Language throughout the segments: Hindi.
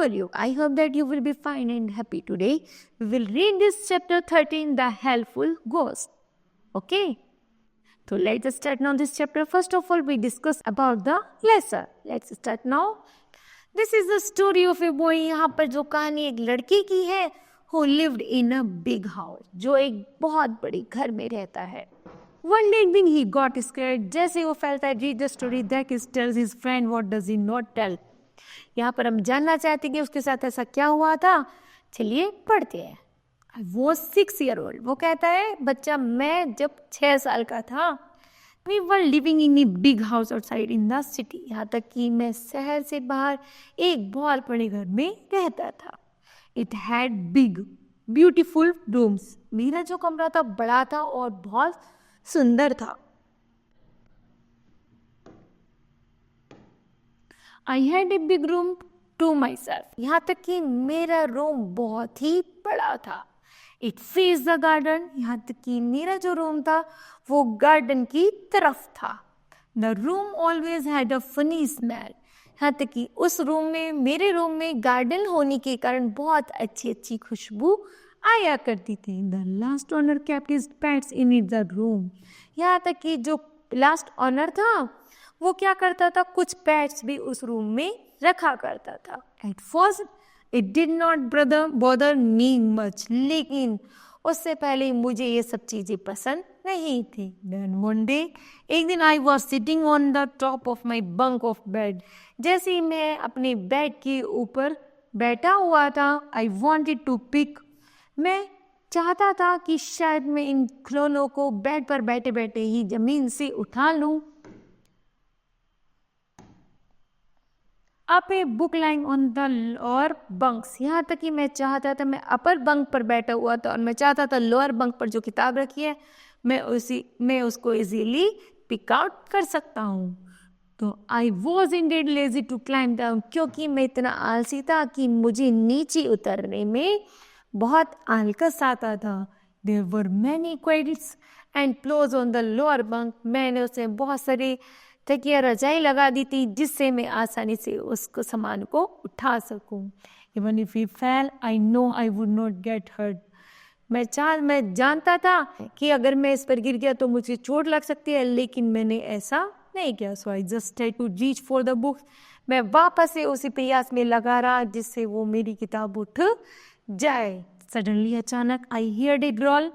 are you? I hope that you will be fine and happy today. We will read this chapter 13, The Helpful Ghost. Okay? So let's start now this chapter. First of all, we discuss about the lesson. Let's start now. This is the story of a boy. यहाँ पर जो कहानी एक लड़के की है who lived in a big house, जो एक बहुत बड़ी घर में रहता है. One day when he got scared, जैसे वो फैलता है, read the story that he tells his friend what does he not tell. यहाँ पर हम जानना चाहते हैं कि उसके साथ ऐसा क्या हुआ था. चलिए पढ़ते हैं. वो 6 year old, वो कहता है बच्चा मैं जब 6 साल का था, we were living in a big house outside in the city. यहाँ तक कि मैं शहर से बाहर एक बहुत बड़े घर में रहता था. It had big, beautiful rooms. मेरा जो कमरा था बड़ा था और बहुत सुंदर था. I had a big room to myself. यहाँ तक कि मेरा रूम बहुत ही बड़ा था. It faced the garden. यहाँ तक कि मेरा जो रूम था वो गार्डन की तरफ था. The room always had a funny smell. यहाँ तक कि उस रूम में, मेरे रूम में गार्डन होने के कारण बहुत अच्छी अच्छी खुशबू आया करती थी. The last owner kept his pets in the room. यहाँ तक कि जो लास्ट ऑनर था वो क्या करता था, कुछ पेट्स भी उस रूम में रखा करता था. At first it did not bother me much. लेकिन उससे पहले मुझे ये सब चीज़ें पसंद नहीं थी. Then one day, एक दिन I was sitting on the top of my bunk of bed. जैसे ही मैं अपने बेड के ऊपर बैठा हुआ था, I wanted to pick. मैं चाहता था कि शायद मैं इन खिलौनों को बेड पर बैठे बैठे ही जमीन से उठा लूं. Up a book lying on the lower bunks. यहाँ तक कि मैं चाहता था, मैं अपर बंक पर बैठा हुआ था और मैं चाहता था लोअर बंक पर जो किताब रखी है मैं उसको इजीली पिक आउट कर सकता हूँ. तो I was indeed lazy to climb down, क्योंकि मैं इतना आलसी था कि मुझे नीचे उतरने में बहुत आलकस आता था. There were many quilts and pillows on the lower bunk. मैंने उसे बहुत सारे तकिया रजाई लगा दी थी जिससे मैं आसानी से उसको सामान को उठा सकूं. Even if he fail I know I would not get hurt. मैं जानता था कि अगर मैं इस पर गिर गया तो मुझे चोट लग सकती है, लेकिन मैंने ऐसा नहीं किया. So I just tried to reach for the books. मैं वापस से उसी प्रयास में लगा रहा जिससे वो मेरी किताब उठ जाए. सडनली अचानक आई हियर्ड इट ग्रॉल.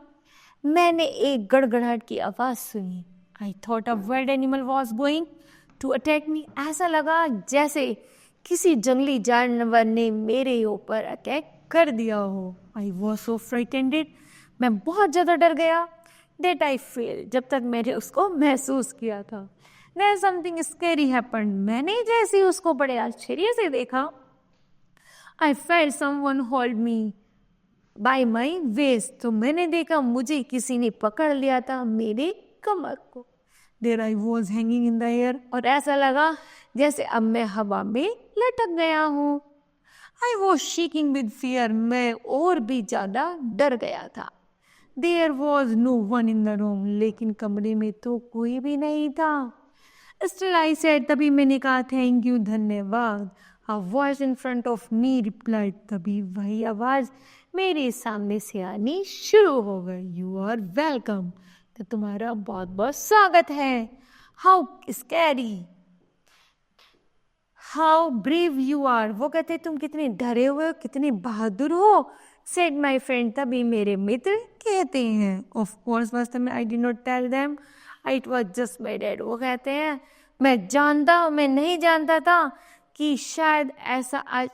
मैंने एक गड़गड़ाहट की आवाज़ सुनी. I thought a wild animal was going to attack me. ऐसा लगा जैसे किसी जंगली जानवर ने मेरे ऊपर अटैक कर दिया हो. I was so frightened. मैं बहुत ज़्यादा डर गया. That I felt. जब तक मैंने उसको महसूस किया था. Then something scary happened. मैंने जैसे उसको बड़े आश्चर्य से देखा. I felt someone hold me by my waist. तो मैंने देखा मुझे किसी ने पकड़ लिया था मेरे कमर को. There I was hanging in the air. और ऐसा लगा जैसे अब मैं हवा में लटक गया हूँ. I was shaking with fear. मैं और भी ज़्यादा डर गया था. There was no one in the room. लेकिन कमरे में तो कोई भी नहीं था. Still I said. तभी मैंने कहा thank you, धन्यवाद. A voice in front of me replied. तभी वही आवाज़ मेरे सामने से आनी शुरू हो गई. You are welcome. तो तुम्हारा बहुत बहुत स्वागत है. How scary, how brave you are. वो कहते तुम कितने डरे हुए हो, कितने बहादुर हो. Said my friend. तभी मेरे मित्र कहते हैं. ऑफ कोर्स वास्तव में I did not tell them. It was just my dad. वो कहते हैं मैं नहीं जानता था कि शायद ऐसा आज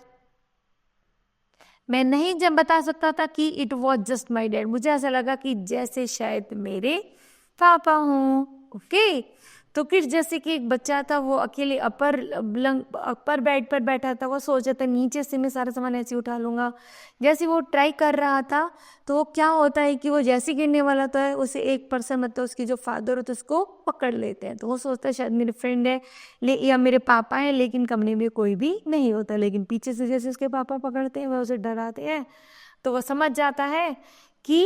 मैं नहीं जब बता सकता था कि it was just my dad. मुझे ऐसा लगा कि जैसे शायद मेरे पापा हूँ. ओके. तो फिर जैसे कि एक बच्चा था वो अकेले अपर बेड पर बैठा था. वो सोचा था नीचे से मैं सारा सामान ऐसे उठा लूँगा. जैसे वो ट्राई कर रहा था तो क्या होता है कि वो जैसे गिरने वाला था उसे एक पर्सन मतलब उसकी जो फादर होता है उसको पकड़ लेते हैं. तो वो सोचता है शायद मेरे फ्रेंड है या मेरे पापा हैं, लेकिन कमरे में कोई भी नहीं होता. लेकिन पीछे से जैसे उसके पापा पकड़ते हैं वह उसे डराते हैं तो वो समझ जाता है कि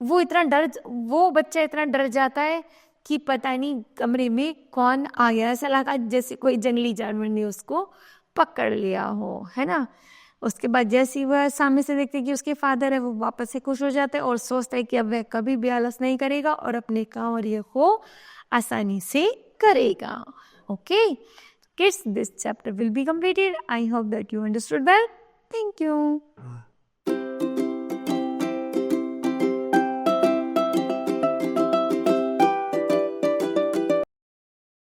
वो बच्चा इतना डर जाता है कि पता नहीं कमरे में कौन आ गया. ऐसा लगा जैसे कोई जंगली जानवर ने उसको पकड़ लिया हो, है ना। उसके बाद जैसे ही वह सामने से देखते कि उसके फादर है, वो वापस से खुश हो जाता है और सोचता है कि अब वह कभी भी आलस नहीं करेगा और अपने काम और ये को आसानी से करेगा। Okay kids, this chapter will be completed. I hope that you understood well. Thank you.